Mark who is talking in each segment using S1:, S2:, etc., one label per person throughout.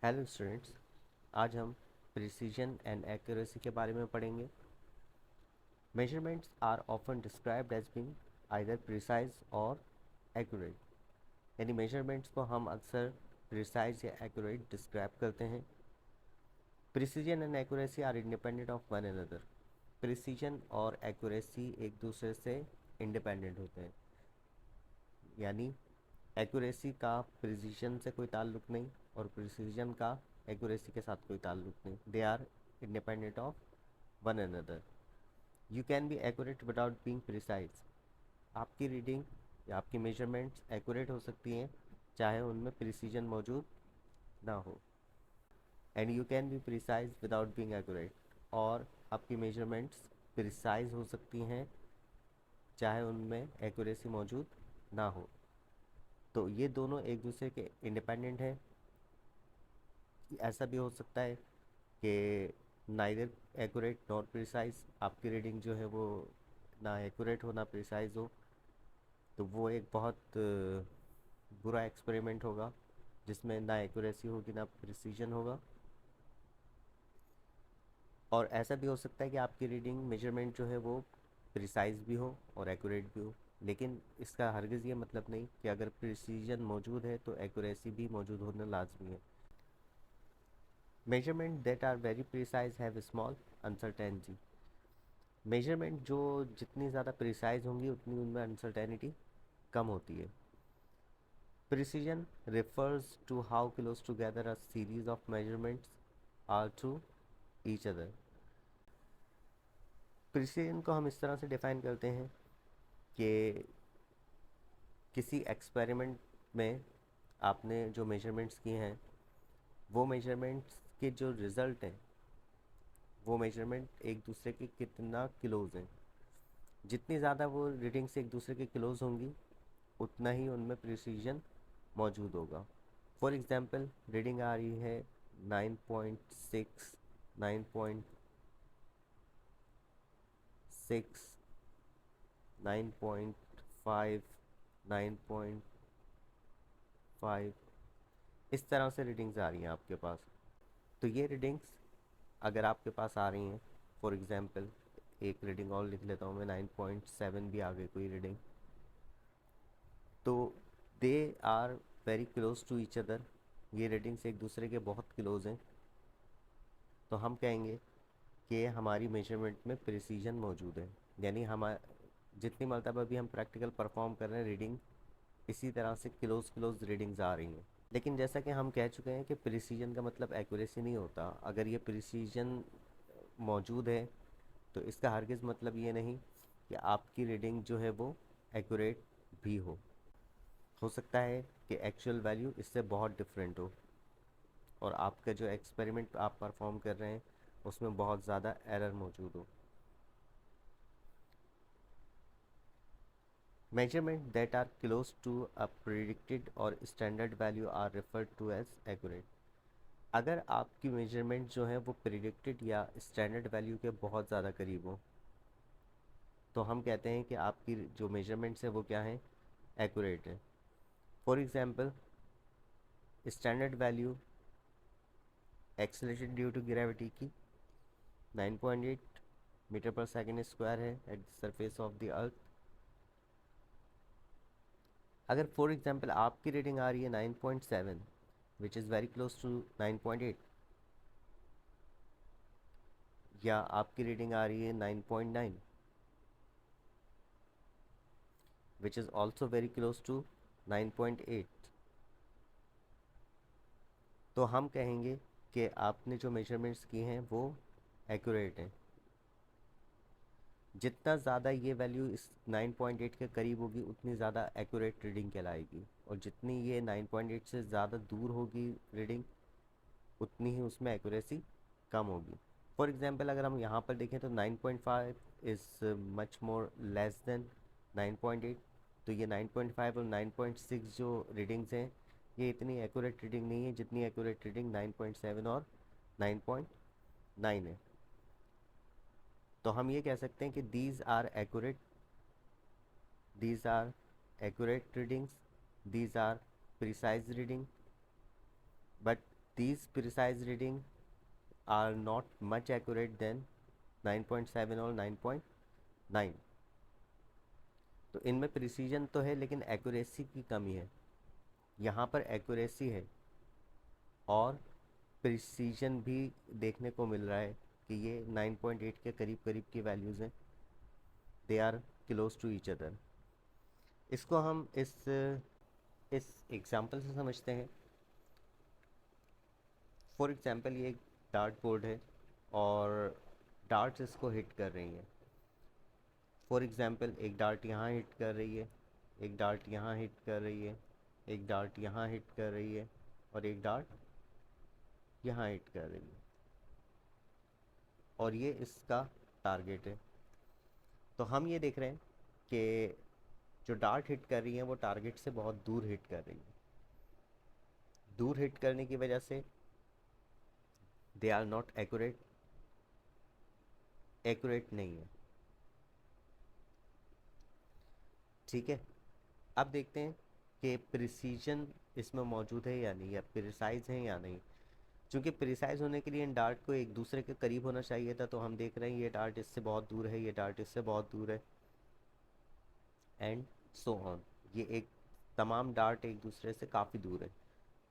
S1: Hello students, आज हम precision and accuracy के बारे में पढ़ेंगे। Measurements are often described as being either precise और एक्यूरेट। यानी मेजरमेंट्स को हम अक्सर प्रिसाइज या एक्यूरेट डिस्क्राइब करते हैं। Precision and accuracy are independent of one another. Precision और एक्यूरेसी एक दूसरे से इंडिपेंडेंट होते हैं, यानी एक्यूरेसी का प्रिसीजन से कोई ताल्लुक नहीं और प्रिसीजन का एक्यूरेसी के साथ कोई ताल्लुक नहीं। They are independent of one another. You can be accurate without being precise. आपकी रीडिंग या आपकी मेजरमेंट्स एक्यूरेट हो सकती हैं चाहे उनमें प्रिसीजन मौजूद ना हो। And you can be precise without being accurate. और आपकी मेजरमेंट्स प्रिसाइज हो सकती हैं चाहे उनमें एक्यूरेसी मौजूद ना हो। तो ये दोनों एक दूसरे के इंडिपेंडेंट हैं। ऐसा भी हो सकता है कि नाइदर एक्यूरेट नॉट प्रिसाइज, आपकी रीडिंग जो है वो ना एक्यूरेट हो ना प्रिसाइज हो। तो वो एक बहुत बुरा एक्सपेरिमेंट होगा जिसमें ना एक्यूरेसी होगी ना प्रिसीजन होगा। और ऐसा भी हो सकता है कि आपकी रीडिंग मेजरमेंट जो है वो प्रिसाइज भी हो और एक्यूरेट भी हो, लेकिन इसका हरगिज़ ये मतलब नहीं कि अगर प्रिसीजन मौजूद है तो एक्यूरेसी भी मौजूद होना लाजमी है। Measurement that are very precise have small uncertainty. Measurement जो जितनी ज़्यादा प्रिसाइज होंगी उतनी उनमें अनसर्टेनिटी कम होती है। Precision refers to how close together a series of measurements are to each other. Precision को हम इस तरह से डिफाइन करते हैं कि किसी एक्सपेरिमेंट में आपने जो मेजरमेंट्स किए हैं वो मेजरमेंट्स के जो रिज़ल्ट हैं वो मेजरमेंट एक दूसरे के कितना क्लोज हैं। जितनी ज़्यादा वो रीडिंग्स एक दूसरे के क्लोज होंगी उतना ही उनमें प्रिसीजन मौजूद होगा। फॉर एग्ज़ाम्पल, रीडिंग आ रही है 9.6, 9.6, 9.5, 9.5, इस तरह से रीडिंग्स आ रही हैं आपके पास। तो ये रीडिंग्स अगर आपके पास आ रही हैं, फॉर एग्ज़ाम्पल एक रीडिंग और लिख लेता हूँ मैं, 9.7 भी आ गई कोई रीडिंग, तो they are very close to each other. ये रीडिंग्स एक दूसरे के बहुत क्लोज हैं। तो हम कहेंगे कि हमारी मेजरमेंट में प्रिसीजन मौजूद है। यानी हम जितनी मरतबा भी हम प्रैक्टिकल परफॉर्म कर रहे हैं, रीडिंग इसी तरह से क्लोज क्लोज रीडिंग्स आ रही हैं। लेकिन जैसा कि हम कह चुके हैं कि प्रिसीजन का मतलब एक्यूरेसी नहीं होता। अगर ये प्रिसीजन मौजूद है तो इसका हरगिज़ मतलब ये नहीं कि आपकी रीडिंग जो है वो एक्यूरेट भी हो सकता है कि एक्चुअल वैल्यू इससे बहुत डिफरेंट हो और आपका जो एक्सपेरिमेंट आप परफॉर्म कर रहे हैं उसमें बहुत ज़्यादा एरर मौजूद हो। Measurement that are close to a predicted or standard value are referred to as accurate. अगर आपकी मेजरमेंट जो है वो प्रिडिक्टेड या स्टैंडर्ड वैल्यू के बहुत ज़्यादा करीब हो तो हम कहते हैं कि आपकी जो मेजरमेंट्स है वो क्या है, एक्यूरेट है। For example, standard value acceleration due to gravity की 9.8 मीटर पर सेकेंड स्क्वायर है at the surface of the earth. अगर फॉर एग्जांपल आपकी रीडिंग आ रही है 9.7 which is very close to 9.8, या आपकी रीडिंग आ रही है 9.9 which is also very close to 9.8, तो हम कहेंगे कि आपने जो मेजरमेंट्स की हैं वो एक्यूरेट हैं। जितना ज़्यादा ये वैल्यू इस 9.8 के करीब होगी उतनी ज़्यादा एक्यूरेट रीडिंग कहलाएगी, और जितनी ये 9.8 से ज़्यादा दूर होगी रीडिंग उतनी ही उसमें एक्यूरेसी कम होगी। फॉर एग्जांपल, अगर हम यहाँ पर देखें तो 9.5 is much more less than 9.8। तो ये 9.5 और 9.6 जो रीडिंग्स हैं ये इतनी एक्यूरेट रीडिंग नहीं है जितनी एक्यूरेट रीडिंग 9.7 और 9.9 है। तो हम ये कह सकते हैं कि these are accurate readings, these are precise reading, but these precise reading are not much accurate than 9.7 और 9.9। तो इनमें प्रिसीजन तो है लेकिन एक्यूरेसी की कमी है। यहाँ पर एक्यूरेसी है और प्रिसीजन भी देखने को मिल रहा है कि ये 9.8 के करीब करीब की वैल्यूज़ हैं। They are close to each other. इसको हम इस एग्जांपल से समझते हैं। फॉर एग्जांपल ये एक डार्ट बोर्ड है और डार्ट्स इसको हिट कर रही हैं। फॉर एग्जांपल एक डार्ट यहाँ हिट कर रही है, एक डार्ट यहाँ हिट कर रही है, एक डार्ट यहाँ हिट कर रही है और एक डार्ट यहाँ हिट कर रही है, और ये इसका टारगेट है। तो हम ये देख रहे हैं कि जो डार्ट हिट कर रही है वो टारगेट से बहुत दूर हिट कर रही है। दूर हिट करने की वजह से they are not accurate, accurate नहीं है। ठीक है, अब देखते हैं कि प्रिसीजन इसमें मौजूद है या नहीं, या प्रिसाइज है या नहीं। क्योंकि प्रिसाइज होने के लिए इन डार्ट को एक दूसरे के करीब होना चाहिए था, तो हम देख रहे हैं ये डार्ट इससे बहुत दूर है, ये डार्ट इससे बहुत दूर है, एंड सो ऑन। ये एक तमाम डार्ट एक दूसरे से काफ़ी दूर है,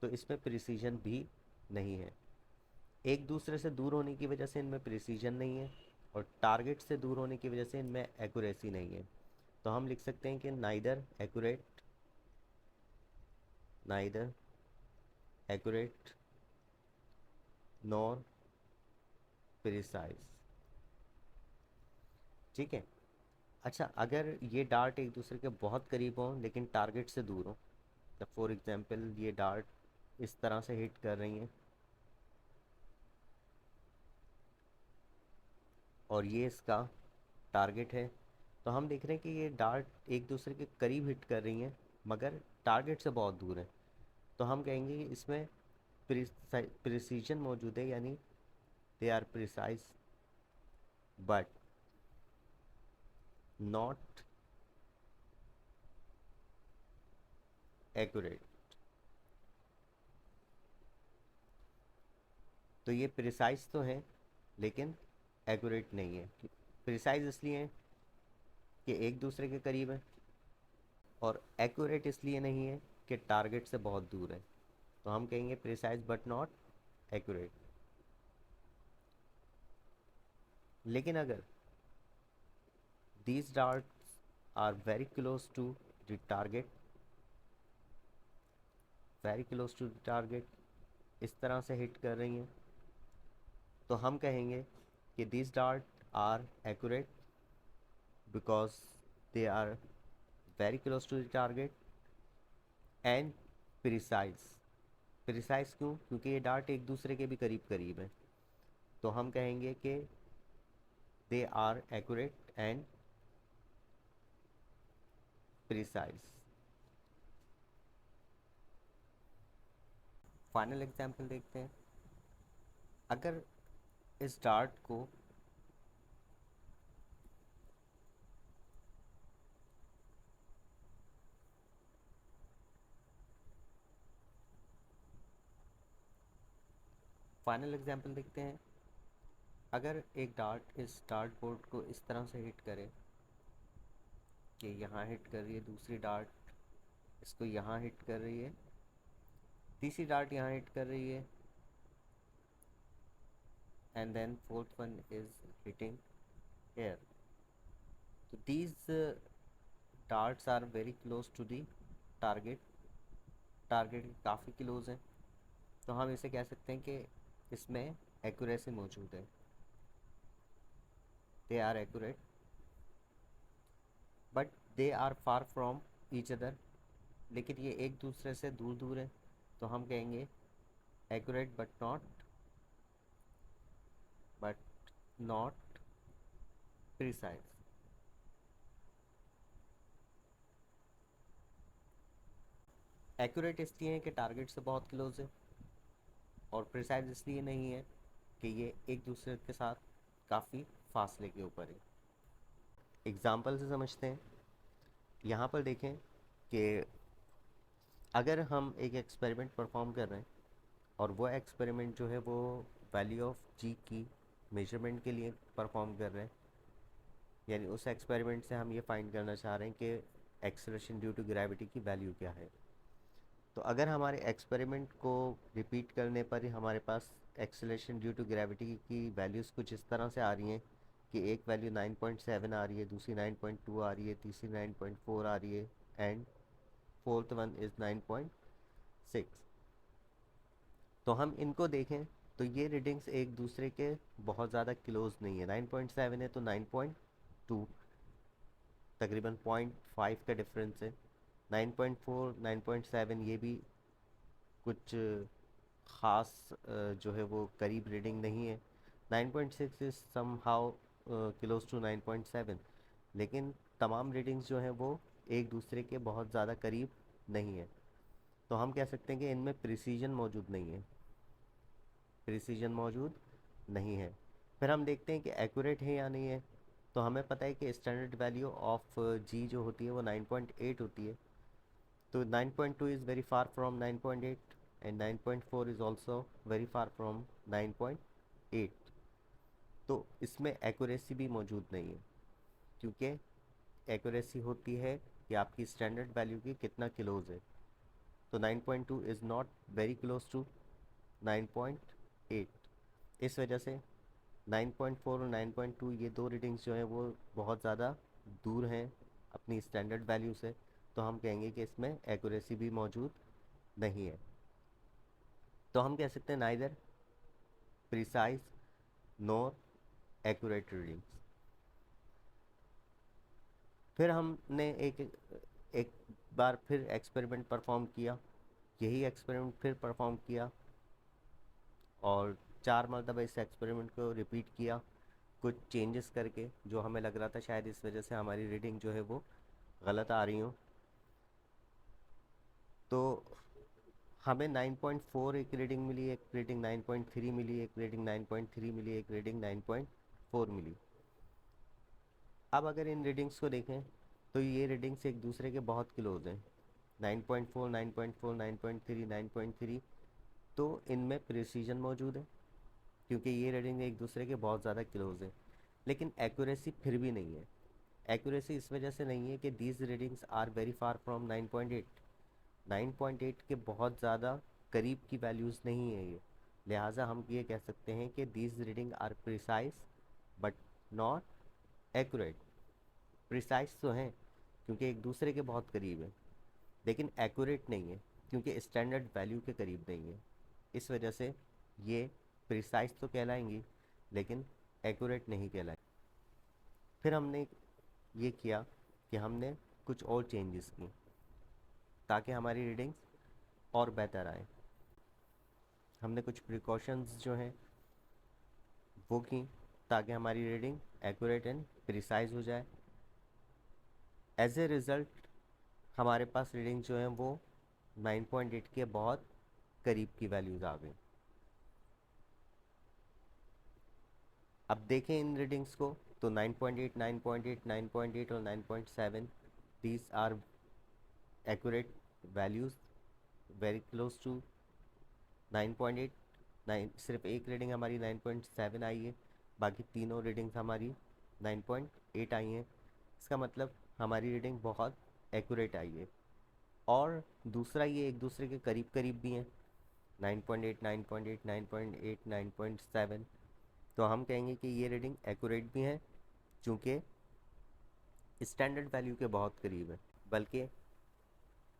S1: तो इसमें प्रिसीजन भी नहीं है। एक दूसरे से दूर होने की वजह से इनमें प्रिसीजन नहीं है और टारगेट से दूर होने की वजह से इनमें एक्यूरेसी नहीं है। तो हम लिख सकते हैं कि नाइदर एक्यूरेट नॉर प्रिसाइज। ठीक है। अच्छा, अगर ये डार्ट एक दूसरे के बहुत करीब हों लेकिन टारगेट से दूर हों, तो फॉर एग्जांपल ये डार्ट इस तरह से हिट कर रही हैं और ये इसका टारगेट है, तो हम देख रहे हैं कि ये डार्ट एक दूसरे के करीब हिट कर रही हैं मगर टारगेट से बहुत दूर है। तो हम कहेंगे कि इसमें प्रिसीजन मौजूद है, यानी they are precise but not accurate. तो ये प्रिसाइज तो है लेकिन एक्यूरेट नहीं है। प्रिसाइज इसलिए है कि एक दूसरे के करीब है, और एक्यूरेट इसलिए नहीं है कि टारगेट से बहुत दूर है। तो हम कहेंगे प्रिसाइज बट नॉट एक्यूरेट। लेकिन अगर these darts are very close to the target, very close to the target, इस तरह से हिट कर रही हैं, तो हम कहेंगे कि these darts are accurate because they are very close to the target and precise। precise क्यों? क्योंकि ये डार्ट एक दूसरे के भी करीब करीब हैं, तो हम कहेंगे कि they are accurate and precise। Final example देखते हैं। अगर इस डार्ट को फाइनल एग्जाम्पल देखते हैं। अगर एक डार्ट इस डार्ट बोर्ड को इस तरह से हिट करे कि यहाँ हिट कर रही है, दूसरी डार्ट इसको यहाँ हिट कर रही है, तीसरी डार्ट यहाँ हिट कर रही है, and then fourth one is hitting here। तो these darts are very close to the target, target काफ़ी क्लोज है, तो हम इसे कह सकते हैं कि इसमें एक्यूरेसी मौजूद है, they are accurate but they are far from each other. लेकिन ये एक दूसरे से दूर दूर है, तो हम कहेंगे accurate but not precise. Accurate इसलिए है कि टारगेट से बहुत क्लोज है, और प्रिसाइज इसलिए नहीं है कि ये एक दूसरे के साथ काफ़ी फासले के ऊपर है। एग्ज़ाम्पल से समझते हैं। यहाँ पर देखें कि अगर हम एक एक्सपेरिमेंट परफॉर्म कर रहे हैं और वो एक्सपेरिमेंट जो है वो वैल्यू ऑफ जी की मेजरमेंट के लिए परफॉर्म कर रहे हैं। यानी उस एक्सपेरिमेंट से हम ये फाइंड करना चाह रहे हैं कि एक्सेलरेशन ड्यू टू ग्रेविटी की वैल्यू क्या है। तो अगर हमारे एक्सपेरिमेंट को रिपीट करने पर ही हमारे पास एक्सेलरेशन ड्यू टू ग्रेविटी की वैल्यूज़ कुछ इस तरह से आ रही हैं कि एक वैल्यू 9.7 आ रही है, दूसरी 9.2 आ रही है, तीसरी 9.4 आ रही है एंड फोर्थ वन इज़ 9.6। तो हम इनको देखें तो ये रीडिंग्स एक दूसरे के बहुत ज़्यादा क्लोज नहीं है। 9.7 है तो 9.2 तकरीबन 0.5 का डिफरेंस है। 9.4 9.7 ये भी कुछ ख़ास जो है वो करीब रीडिंग नहीं है। 9.6 is somehow close to 9.7, लेकिन तमाम रीडिंग्स जो हैं वो एक दूसरे के बहुत ज़्यादा करीब नहीं है। तो हम कह सकते हैं कि इनमें प्रिसीजन मौजूद नहीं है, प्रिसीजन मौजूद नहीं है। फिर हम देखते हैं कि एक्यूरेट है या नहीं है। तो हमें पता है कि स्टैंडर्ड वैल्यू ऑफ जी जो होती है वो 9.8 होती है। तो 9.2 is very far from 9.8 and 9.4 is also very far from 9.8। तो इसमें एक्यूरेसी भी मौजूद नहीं है, क्योंकि एक्यूरेसी होती है कि आपकी स्टैंडर्ड वैल्यू की कितना क्लोज है। तो 9.2 is not very close to 9.8। इस वजह से 9.4 और 9.2 ये दो रीडिंग्स जो हैं वो बहुत ज़्यादा दूर हैं अपनी स्टैंडर्ड वैल्यू से। तो हम कहेंगे कि इसमें एक्यूरेसी भी मौजूद नहीं है। तो हम कह सकते हैं नाइदर प्रिसाइज नोर एक्यूरेट रीडिंग्स। फिर हमने एक एक बार फिर एक्सपेरिमेंट परफॉर्म किया, यही एक्सपेरिमेंट फिर परफॉर्म किया और 4 मरतबा इस एक्सपेरिमेंट को रिपीट किया, कुछ चेंजेस करके जो हमें लग रहा था शायद इस वजह से हमारी रीडिंग जो है वो गलत आ रही हो। तो हमें 9.4 एक रीडिंग मिली, एक रीडिंग 9.3 मिली, एक रीडिंग 9.3 मिली, एक रीडिंग 9.4 मिली। अब अगर इन रीडिंग्स को देखें तो ये रीडिंग्स एक दूसरे के बहुत क्लोज हैं। 9.4 9.4 9.3 9.3। तो इनमें प्रिसीजन मौजूद है क्योंकि ये रीडिंग एक दूसरे के बहुत ज़्यादा क्लोज है, लेकिन एक्यूरेसी फिर भी नहीं है। एक्यूरेसी इस वजह से नहीं है कि these readings are very far from 9.8। 9.8 के बहुत ज़्यादा करीब की वैल्यूज़ नहीं है ये। लिहाजा हम ये कह सकते हैं कि these reading are precise but not accurate. Precise तो हैं क्योंकि एक दूसरे के बहुत करीब है, लेकिन एक्यूरेट नहीं है क्योंकि स्टैंडर्ड वैल्यू के करीब नहीं है। इस वजह से ये प्रिसाइज तो कहलाएंगी लेकिन एक्यूरेट नहीं कहलाएंगी। फिर हमने ये किया कि हमने कुछ और चेंजेस की ताकि हमारी रीडिंग्स और बेहतर आए। हमने कुछ प्रिकॉशंस जो हैं वो की ताकि हमारी रीडिंग एक्यूरेट एंड प्रिसाइज हो जाए। एज ए रिज़ल्ट हमारे पास रीडिंग जो है वो 9.8 के बहुत करीब की वैल्यूज़ आ गई। अब देखें इन रीडिंग्स को तो 9.8 9.8 9.8 और 9.7 these are accurate values, very close to 9.8। सिर्फ एक रीडिंग हमारी 9.7 आई है, बाकी तीनों रीडिंग्स हमारी 9.8 आई हैं। इसका मतलब हमारी रीडिंग बहुत एक्यूरेट आई है। और दूसरा ये एक दूसरे के करीब करीब भी हैं, 9.8 9.8 9.8 9.7। तो हम कहेंगे कि ये रीडिंग एक्यूरेट भी हैं चूँकि स्टैंडर्ड वैल्यू के बहुत करीब है, बल्कि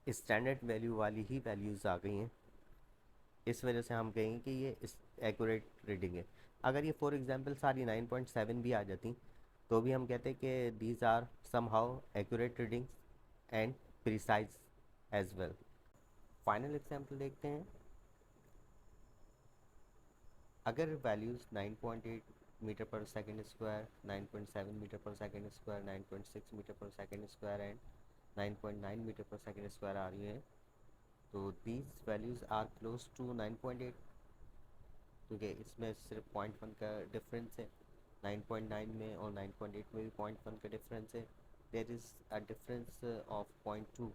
S1: स्टैंडर्ड वैल्यू वाली ही वैल्यूज़ आ गई हैं। इस वजह से हम कहेंगे कि ये इस एक्यूरेट रीडिंग है। अगर ये फॉर एग्जांपल सारी 9.7 भी आ जाती तो भी हम कहते हैं कि these are somehow accurate readings and precise as well. Final example देखते हैं। अगर values 9.8 metre per second square, 9.7 meter per second square, 9.6 metre per second square and 9.9 meter per second square आ रही है, तो these values are close to 9.8 क्योंकि इसमें सिर्फ 0.1 का डिफरेंस है। 9.9 में और 9.8 में भी 0.1 का डिफरेंस है। There is a difference of 0.2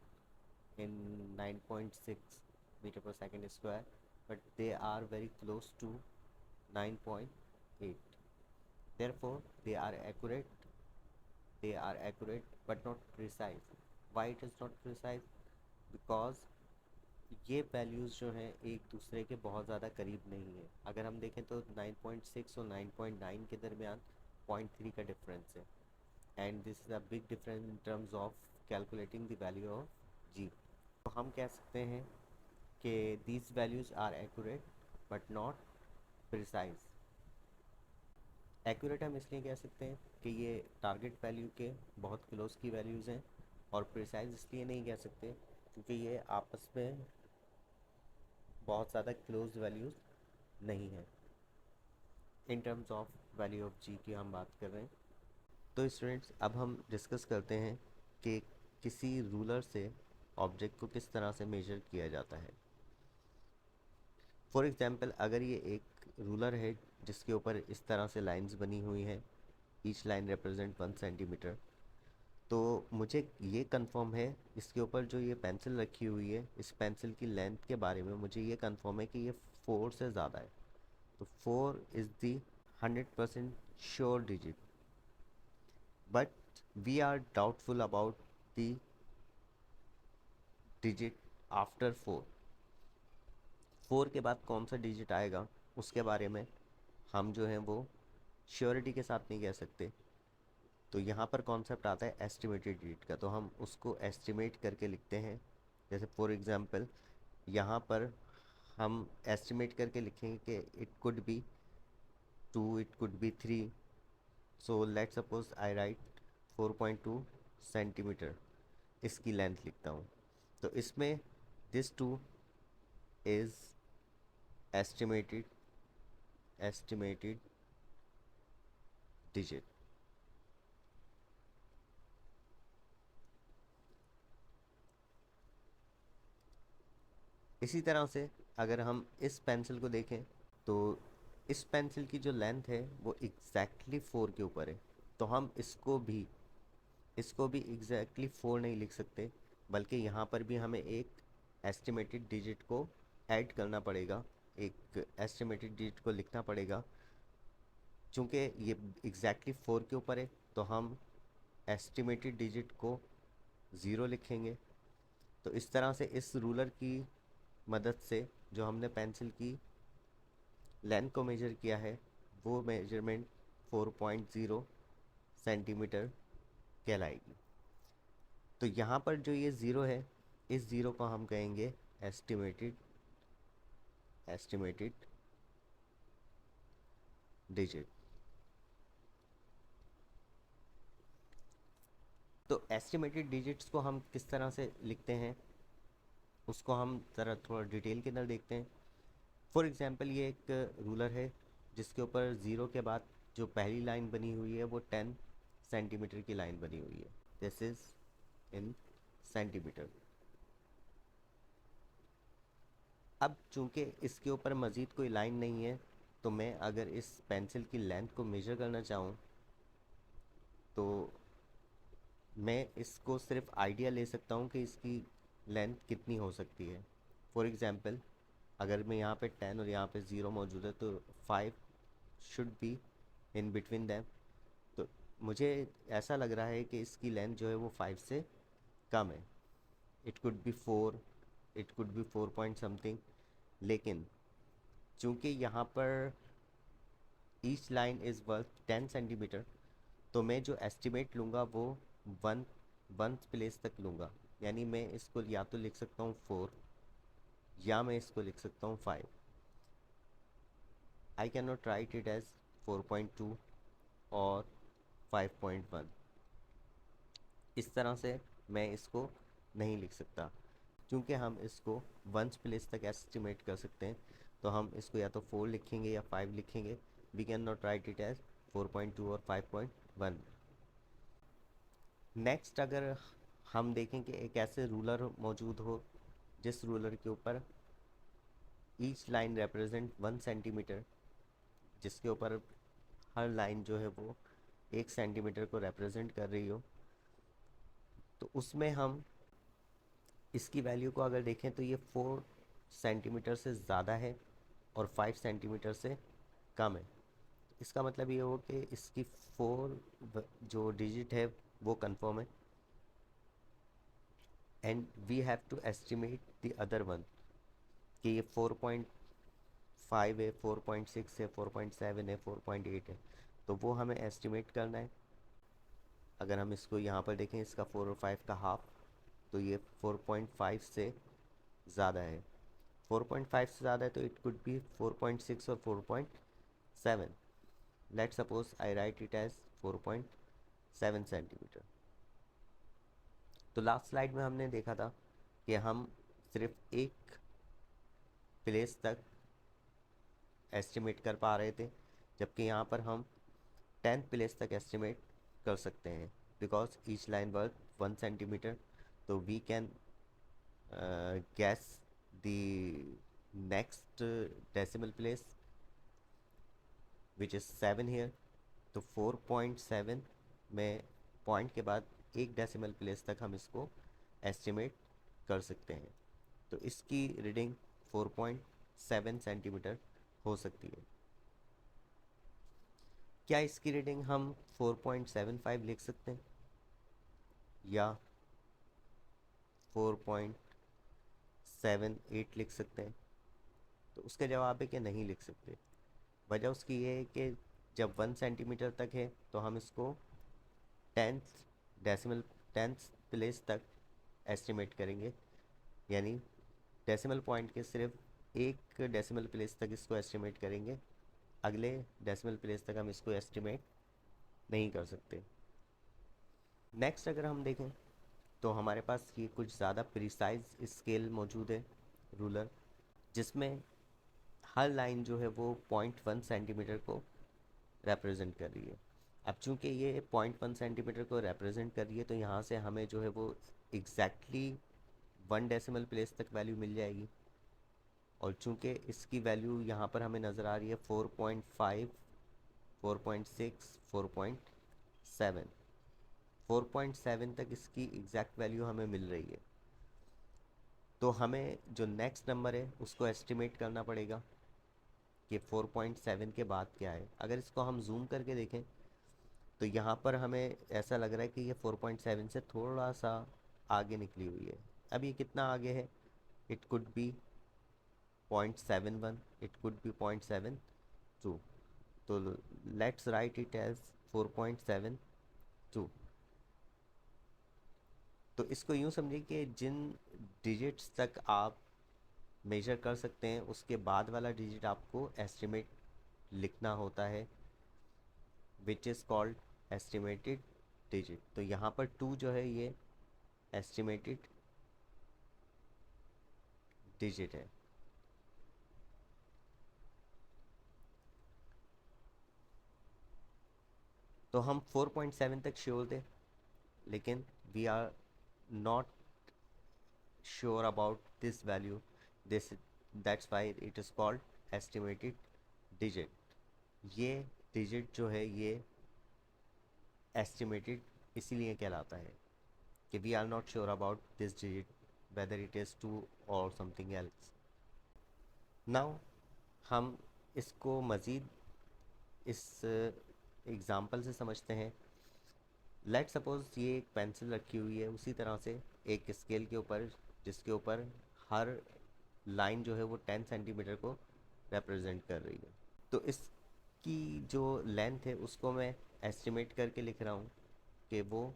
S1: in 9.6 metre per second square. but they are very close to 9.8. Therefore, they are accurate but not precise. Why it is not precise? Because ये values जो हैं एक दूसरे के बहुत ज़्यादा करीब नहीं है। अगर हम देखें तो 9.6 और 9.9 के दरमियान 0.3 का डिफरेंस है, and this is a big difference in terms of calculating the value of g. तो हम कह सकते हैं कि these values are accurate but not precise. Accurate हम इसलिए कह सकते हैं कि ये टारगेट वैल्यू के बहुत क्लोज की वैल्यूज़ हैं, और प्रिसाइज इसलिए नहीं कह सकते क्योंकि ये आपस में बहुत ज़्यादा क्लोज वैल्यूज़ नहीं है। In terms of value of g की हम बात कर रहे हैं। तो स्टूडेंट्स, अब हम डिस्कस करते हैं कि किसी रूलर से ऑब्जेक्ट को किस तरह से मेजर किया जाता है। फॉर एग्जांपल, अगर ये एक रूलर है जिसके ऊपर इस तरह से लाइंस बनी हुई हैं, ईच लाइन रिप्रेजेंट 1 सेंटीमीटर, तो मुझे ये कंफर्म है इसके ऊपर जो ये पेंसिल रखी हुई है, इस पेंसिल की लेंथ के बारे में मुझे ये कंफर्म है कि ये 4 से ज़्यादा है। तो 4 is the 100% sure digit, but we are doubtful about the digit after 4। 4 के बाद कौन सा डिजिट आएगा उसके बारे में हम जो हैं वो श्योरिटी के साथ नहीं कह सकते। तो यहाँ पर कॉन्सेप्ट आता है एस्टिमेटेड डिजिट का, तो हम उसको एस्टिमेट करके लिखते हैं। जैसे फॉर एग्जांपल यहाँ पर हम एस्टिमेट करके लिखेंगे कि it could be 2, it could be 3। So let suppose I right 4.2 centimetre, इसकी लेंथ लिखता हूँ। तो इसमें दिस 2 इज़ estimated digit। इसी तरह से अगर हम इस पेंसिल को देखें तो इस पेंसिल की जो लेंथ है वो एग्जैक्टली 4 के ऊपर है, तो हम इसको भी एग्जैक्टली 4 नहीं लिख सकते, बल्कि यहाँ पर भी हमें एक एस्टिमेटेड डिजिट को ऐड करना पड़ेगा, एक एस्टिमेटेड डिजिट को लिखना पड़ेगा। चूँकि ये एग्जैक्टली 4 के ऊपर है तो हम एस्टिमेटेड डिजिट को 0 लिखेंगे। तो इस तरह से इस रूलर की मदद से जो हमने पेंसिल की लेंथ को मेजर किया है वो मेजरमेंट 4.0 सेंटीमीटर कहलाएगी। तो यहाँ पर जो ये ज़ीरो है, इस ज़ीरो को हम कहेंगे एस्टिमेटेड डिजिट। तो एस्टिमेटेड डिजिट्स को हम किस तरह से लिखते हैं उसको हम ज़रा थोड़ा डिटेल के अंदर देखते हैं। फॉर एग्जांपल, ये एक रूलर है जिसके ऊपर ज़ीरो के बाद जो पहली लाइन बनी हुई है वो 10 सेंटीमीटर की लाइन बनी हुई है। This is in centimetre. अब चूंकि इसके ऊपर मज़ीद कोई लाइन नहीं है, तो मैं अगर इस पेंसिल की लेंथ को मेजर करना चाहूँ तो मैं इसको सिर्फ आइडिया ले सकता हूँ कि इसकी लेंथ कितनी हो सकती है। फॉर एग्ज़ाम्पल, अगर मैं यहाँ पे 10 और यहाँ पे 0 मौजूद है तो 5 should be in between them. तो मुझे ऐसा लग रहा है कि इसकी लेंथ जो है वो 5 से कम है। It could be 4, it could be 4 point something, लेकिन चूँकि यहाँ पर each line is worth 10 centimetre, तो मैं जो एस्टिमेट लूँगा वो वन वन प्लेस तक लूँगा। यानी मैं इसको या तो लिख सकता हूँ 4 या मैं इसको लिख सकता हूँ 5। I can not write it as 4.2 और 5.1। इस तरह से मैं इसको नहीं लिख सकता। क्योंकि हम इसको वंस प्लेस तक एस्टिमेट कर सकते हैं, तो हम इसको या तो 4 लिखेंगे या 5 लिखेंगे। We can not write it as 4.2 और 5.1। नेक्स्ट, अगर हम देखें कि एक ऐसे रूलर मौजूद हो जिस रूलर के ऊपर ईच लाइन रिप्रेजेंट 1 सेंटीमीटर, जिसके ऊपर हर लाइन जो है वो 1 सेंटीमीटर को रिप्रेजेंट कर रही हो, तो उसमें हम इसकी वैल्यू को अगर देखें तो ये 4 सेंटीमीटर से ज़्यादा है और 5 सेंटीमीटर से कम है। इसका मतलब ये हो कि इसकी 4 जो डिजिट है वो कंफर्म है, and we have to estimate the other one कि ये 4.5 है, 4.6 है, 4.7 है, 4.8 है, तो वो हमें एस्टिमेट करना है। अगर हम इसको यहाँ पर देखें, इसका 4 और 5 का हाफ, तो ये 4.5 से ज़्यादा है। 4.5 से ज़्यादा है तो इट कुड बी 4.6 और 4.7। Let suppose I write it as 4.7 centimeter. तो लास्ट स्लाइड में हमने देखा था कि हम सिर्फ एक प्लेस तक एस्टिमेट कर पा रहे थे, जबकि यहाँ पर हम 10th प्लेस तक एस्टिमेट कर सकते हैं, because each line worth 1 centimetre. तो we can guess the next decimal place, which is 7 here. तो 4.7 में पॉइंट के बाद एक डेसिमल प्लेस तक हम इसको एस्टिमेट कर सकते हैं। तो इसकी रीडिंग 4.7 सेंटीमीटर हो सकती है। क्या इसकी रीडिंग हम 4.75 लिख सकते हैं या 4.78 लिख सकते हैं? तो उसका जवाब है कि नहीं लिख सकते। वजह उसकी ये है कि जब 1 सेंटीमीटर तक है तो हम इसको 10th डेसिमल 10th प्लेस तक एस्टिमेट करेंगे, यानी डेसिमल पॉइंट के सिर्फ एक डेसिमल प्लेस तक इसको एस्टिमेट करेंगे, अगले डेसिमल प्लेस तक हम इसको एस्टिमेट नहीं कर सकते। नेक्स्ट अगर हम देखें तो हमारे पास ये कुछ ज़्यादा प्रिसाइज स्केल मौजूद है, रूलर, जिसमें हर लाइन जो है वो 0.1 सेंटीमीटर को रिप्रेजेंट कर रही है। अब चूंकि ये 0.1 सेंटीमीटर को रिप्रेजेंट कर रही है तो यहाँ से हमें जो है वो एग्जैक्टली 1 डेसिमल प्लेस तक वैल्यू मिल जाएगी, और चूंकि इसकी वैल्यू यहाँ पर हमें नज़र आ रही है 4.5, 4.6, 4.7, 4.7 तक इसकी एग्जैक्ट वैल्यू हमें मिल रही है। तो हमें जो नेक्स्ट नंबर है उसको एस्टिमेट करना पड़ेगा कि 4.7 के बाद क्या है। अगर इसको हम जूम करके देखें तो यहाँ पर हमें ऐसा लग रहा है कि ये 4.7 से थोड़ा सा आगे निकली हुई है। अब ये कितना आगे है? It could be 0.71, it could be 0.72। तो लेट्स राइट इट एज 4.72। तो इसको यूँ समझिए कि जिन डिजिट्स तक आप मेजर कर सकते हैं उसके बाद वाला डिजिट आपको एस्टिमेट लिखना होता है, which is called estimated digit. तो यहाँ पर 2 जो है ये एस्टिमेटेड डिजिट है। तो हम 4.7 तक श्योर थे, लेकिन we are not sure about this value, this that's why it is called estimated digit. ये डिजिट जो है ये एस्टिमेटेड इसीलिए कहलाता है कि we are not sure about this digit whether it is two or something else. Now हम इसको मज़ीद इस एग्ज़ाम्पल से समझते हैं। लेट सपोज ये एक पेंसिल रखी हुई है उसी तरह से एक स्केल के ऊपर, जिसके ऊपर हर लाइन जो है वो 10 सेंटीमीटर को रिप्रेजेंट कर रही है। तो इसकी जो लेंथ है उसको मैं एस्टिमेट करके लिख रहा हूँ कि वो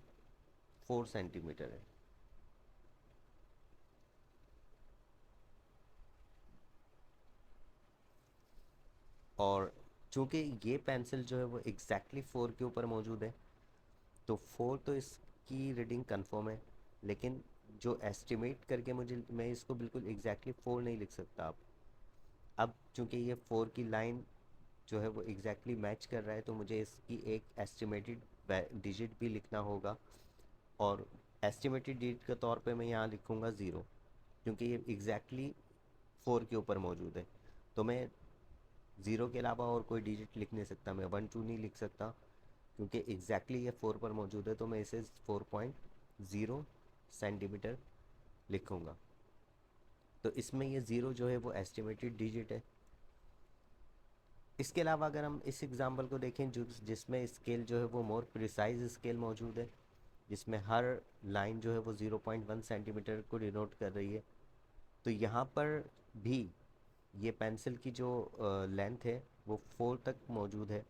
S1: 4 सेंटीमीटर है। और चूंकि ये पेंसिल जो है वो एग्जैक्टली 4 के ऊपर मौजूद है, तो 4 तो इसकी रीडिंग कंफर्म है, लेकिन जो एस्टिमेट करके मुझे, मैं इसको बिल्कुल एग्जैक्टली 4 नहीं लिख सकता। अब चूंकि ये 4 की लाइन जो है वो एग्जैक्टली मैच कर रहा है तो मुझे इसकी एक एस्टिमेटेड डिजिट भी लिखना होगा, और एस्टिमेटेड डिजिट के तौर पे मैं यहाँ लिखूँगा 0, क्योंकि ये एग्जैक्टली 4 के ऊपर मौजूद है। तो मैं 0 के अलावा और कोई डिजिट लिख नहीं सकता, मैं 1 2 नहीं लिख सकता, क्योंकि एग्जैक्टली ये 4 पर मौजूद है। तो मैं इसे 4.0 सेंटीमीटर लिखूँगा। तो इसमें ये 0 जो है वो एस्टिमेटेड डिजिट है। इसके अलावा अगर हम इस एग्जांपल को देखें जिसमें स्केल जो है वो मोर प्रिसाइज स्केल मौजूद है, जिसमें हर लाइन जो है वो 0.1 सेंटीमीटर को डिनोट कर रही है, तो यहाँ पर भी ये पेंसिल की जो लेंथ है वो 4 तक मौजूद है।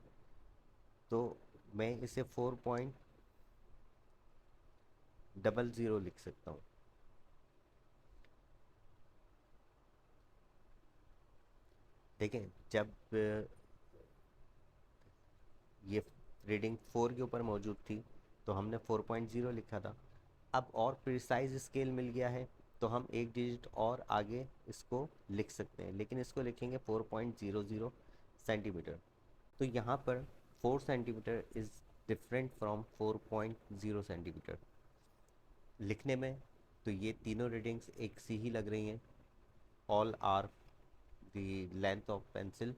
S1: तो मैं इसे 4.00 लिख सकता हूँ। देखें, जब ये रीडिंग 4 के ऊपर मौजूद थी तो हमने 4.0 लिखा था। अब और प्रिसाइज स्केल मिल गया है तो हम एक डिजिट और आगे इसको लिख सकते हैं, लेकिन इसको लिखेंगे 4.00 सेंटीमीटर। तो यहाँ पर 4 centimetre is different from 4.0 centimetre लिखने में। तो ये तीनों रीडिंग्स एक सी ही लग रही हैं, all are the length of pencil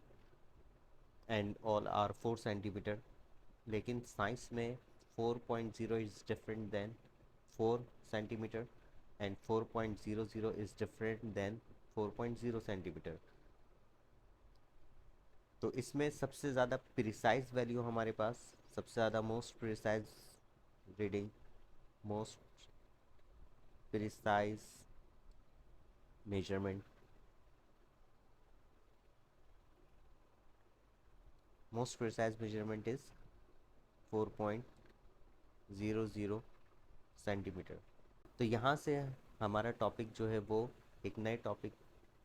S1: and all are 4 centimeter. लेकिन साइंस में 4.0 is different than 4 centimeter and 4.00 is different than 4.0 centimeter. तो इसमें सबसे ज़्यादा प्रिसाइज वैल्यू हमारे पास, सबसे ज़्यादा most precise reading, most precise measurement, most precise measurement is 4.00 centimetre. तो यहाँ से हमारा टॉपिक जो है वो एक नए टॉपिक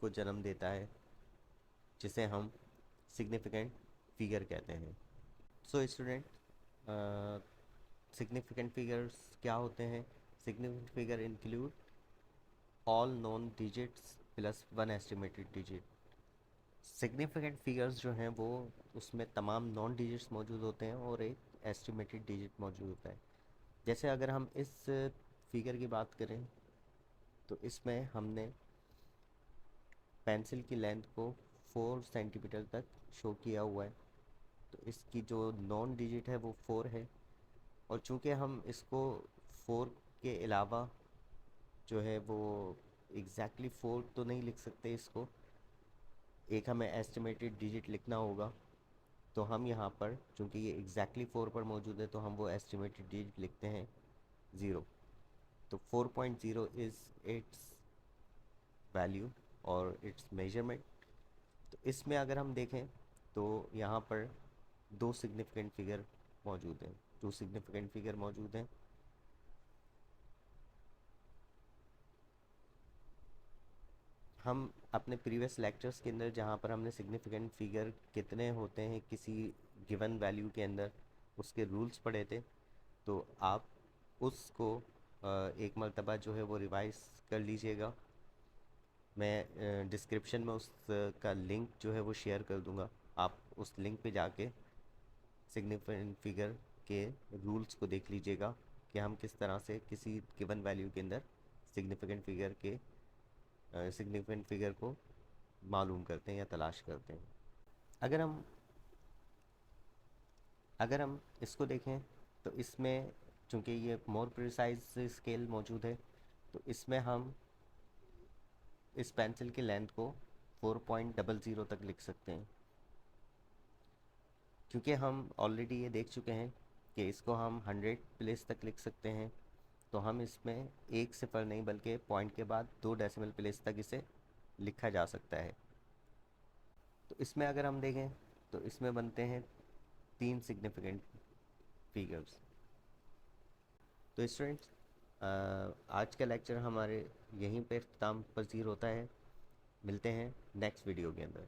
S1: को जन्म देता है, जिसे हम सिग्निफिकेंट फिगर कहते हैं। सो स्टूडेंट, सिग्निफिकेंट फिगर्स क्या होते हैं? Significant figure include all non digits plus one estimated digit. Significant figures जो हैं वो उसमें तमाम नॉन डिजिट्स मौजूद होते हैं और एक एस्टिमेटेड डिजिट मौजूद होता है। जैसे अगर हम इस फिगर की बात करें तो इसमें हमने पेंसिल की लेंथ को 4 सेंटीमीटर तक शो किया हुआ है। तो इसकी जो नॉन डिजिट है वो 4 है, और चूंकि हम इसको 4 के अलावा जो है वो एग्जैक्टली 4 तो नहीं लिख सकते, इसको एक हमें एस्टिमेटेड डिजिट लिखना होगा। तो हम यहाँ पर चूंकि ये एग्जैक्टली 4 पर मौजूद है तो हम वो एस्टिमेटेड डिजिट लिखते हैं 0। तो 4.0 इज़ इट्स वैल्यू और इट्स मेजरमेंट। तो इसमें अगर हम देखें तो यहाँ पर दो सिग्निफिकेंट फिगर मौजूद हैं, टू सिग्निफिकेंट फिगर मौजूद हैं। हम अपने प्रीवियस लेक्चर्स के अंदर जहाँ पर हमने सिग्निफिकेंट फिगर कितने होते हैं किसी गिवन वैल्यू के अंदर, उसके रूल्स पढ़े थे। तो आप उसको एक मर्तबा जो है वो रिवाइज कर लीजिएगा। मैं डिस्क्रिप्शन में उसका लिंक जो है वो शेयर कर दूंगा। आप उस लिंक पे जाके सिग्निफिकेंट फिगर के रूल्स को देख लीजिएगा कि हम किस तरह से किसी गिवन वैल्यू के अंदर सिग्निफिकेंट फिगर को मालूम करते हैं या तलाश करते हैं। अगर हम अगर हम इसको देखें तो इसमें चूंकि ये मोर प्रिसाइज स्केल मौजूद है, तो इसमें हम इस पेंसिल की लेंथ को 4.00 तक लिख सकते हैं। क्योंकि हम ऑलरेडी ये देख चुके हैं कि इसको हम 100 प्लेस तक लिख सकते हैं, तो हम इसमें एक सिफर नहीं बल्कि पॉइंट के बाद 2 डेसिमल प्लेस तक इसे लिखा जा सकता है। तो इसमें अगर हम देखें तो इसमें बनते हैं 3 सिग्निफिकेंट फिगर्स। तो स्टूडेंट्स, आज का लेक्चर हमारे यहीं पे इख्तिताम पज़ीर होता है। मिलते हैं नेक्स्ट वीडियो के अंदर।